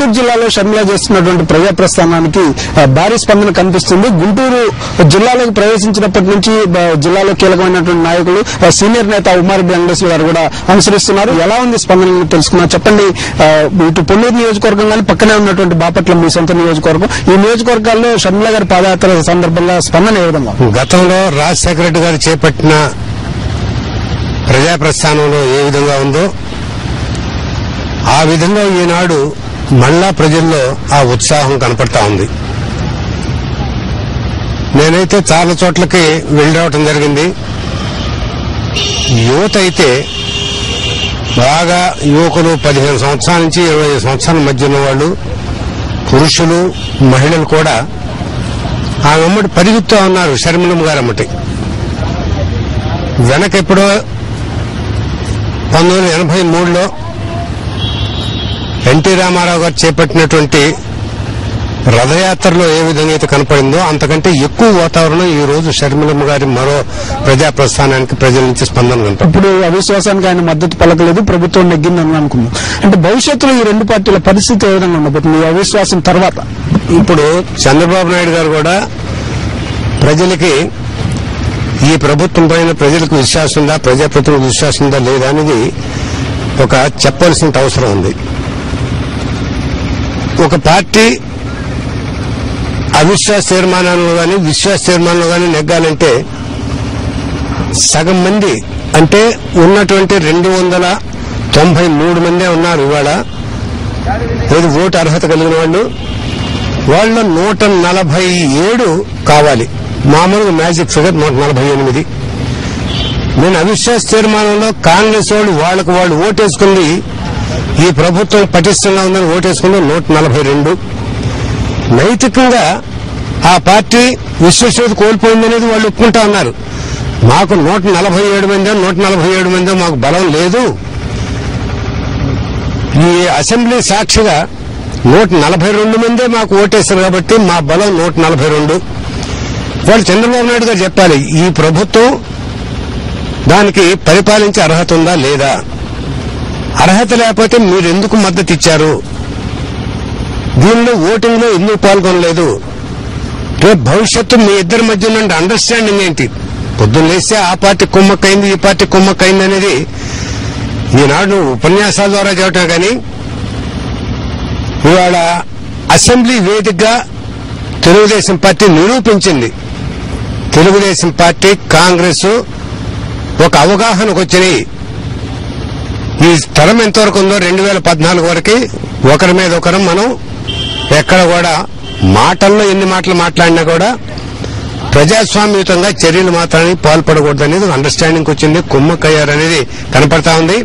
గుంటూరు జిల్లాలో షర్మిల చేస్తున్నటువంటి ప్రజా ప్రస్థానానికి భారీ స్పందన కనిపిస్తుంది. గుంటూరు జిల్లాలోకి ప్రవేశించినప్పటి నుంచి జిల్లాలో కీలకమైనటువంటి నాయకులు సీనియర్ నేత ఉమారెడ్డి వెంకటేశ్వర గారు కూడా అనుసరిస్తున్నారు. ఎలా ఉంది స్పందన తెలుసుకున్నారు చెప్పండి. ఇటు పొన్నూరు నియోజకవర్గం కానీ పక్కనే ఉన్నటువంటి బాపట్ల మీ సొంత నియోజకవర్గం, ఈ నియోజకవర్గాల్లో షర్మిల గారి పాదయాత్ర సందర్భంగా స్పందన ఏ విధంగా? గతంలో రాజశేఖర రెడ్డి గారు చేపట్టిన ప్రజా ప్రస్థానంలో ఏ విధంగా ఉందో ఆ విధంగా ఈనాడు మళ్ళా ప్రజల్లో ఆ ఉత్సాహం కనపడతా ఉంది. నేనైతే చాలా చోట్లకి వెళ్ళి రావటం జరిగింది. యువత అయితే బాగా యువకులు 15 సంవత్సరాల నుంచి 20 సంవత్సరాల మధ్య ఉన్న వాళ్ళు, పురుషులు మహిళలు కూడా ఆమె అమ్మటి పరిగెత్తుతా ఉన్నారు. షర్మిలమ్మ గారు అమ్మటి వెనకెప్పుడో 1983లో ఎన్టీ రామారావు గారు చేపట్టినటువంటి రథయాత్రలో ఏ విధంగా అయితే కనపడిందో అంతకంటే ఎక్కువ వాతావరణం ఈ రోజు షర్మిలమ్మ గారి మరో ప్రజా ప్రస్థానానికి ప్రజల నుంచి స్పందన కనపడింది. ఇప్పుడు అవిశ్వాసానికి ఆయన మద్దతు పలకలేదు, ప్రభుత్వం నెగ్గిందని అనుకున్నాం. అంటే భవిష్యత్తులో ఈ రెండు పార్టీల పరిస్థితి ఏ విధంగా ఉండబోతుంది అవిశ్వాసం తర్వాత? ఇప్పుడు చంద్రబాబు నాయుడు గారు కూడా ప్రజలకి ఈ ప్రభుత్వం పైన ప్రజలకు విశ్వాసం ఉందా, ప్రజాప్రతినిధులకు విశ్వాసం ఉందా లేదా అనేది ఒక చెప్పవలసిన అవసరం ఉంది. ఒక పార్టీ అవిశ్వాస తీర్మానంలో కానీ విశ్వాస తీర్మానంలో కానీ నెగ్గాలంటే సగం మంది అంటే ఉన్నటువంటి 293 మందే ఉన్నారు ఇవాళ ఏది ఓటు అర్హత కలిగిన వాళ్ళు 147 కావాలి. మామూలుగా మ్యాజిక్ ఫిగర్ 148. నేను అవిశ్వాస తీర్మానంలో కాంగ్రెస్ వాళ్ళకు వాళ్ళు ఓటేసుకుంది ఈ ప్రభుత్వం పటిష్టంగా ఉందని ఓటేసుకుంది 142. నైతికంగా ఆ పార్టీ విశ్వసనీయత కోల్పోయిందనేది వాళ్ళు ఒప్పుకుంటా ఉన్నారు. మాకు 147 మందో మాకు బలం లేదు. ఈ అసెంబ్లీ సాక్షిగా 142 మందే మాకు ఓటేస్తారు కాబట్టి మా బలం 142. వాళ్ళు చంద్రబాబు నాయుడు గారు చెప్పాలి ఈ ప్రభుత్వం దానికి పరిపాలించే అర్హత ఉందా లేదా. అర్హత లేకపోతే మీరు ఎందుకు మద్దతు ఇచ్చారు, దీనిలో ఓటింగ్ లో ఎందుకు పాల్గొనలేదు, రేపు భవిష్యత్తు మీ ఇద్దరి మధ్య ఉన్న అండర్స్టాండింగ్ ఏంటి. పొద్దున్న లేస్తే ఆ పార్టీ కుమ్మక్కైంది ఈ పార్టీ కుమ్మక్కైంది అనేది ఈనాడు ఉపన్యాసాల ద్వారా చెప్పటం కానీ ఇవాళ అసెంబ్లీ వేదికగా తెలుగుదేశం పార్టీ నిరూపించింది. తెలుగుదేశం పార్టీ కాంగ్రెస్ ఒక అవగాహనకు వచ్చినాయి. ఈ తరం ఎంతవరకు ఉందో 2014 వరకు ఒకరి మీద ఒకరు మనం ఎక్కడ కూడా మాటల్లో ఎన్ని మాటలు మాట్లాడినా కూడా ప్రజాస్వామ్యయుతంగా చర్యలు మాత్రానికి పాల్పడకూడదు అనేది అండర్స్టాండింగ్ వచ్చింది. కుమ్మక్కయ్యారు అనేది కనపడతా ఉంది.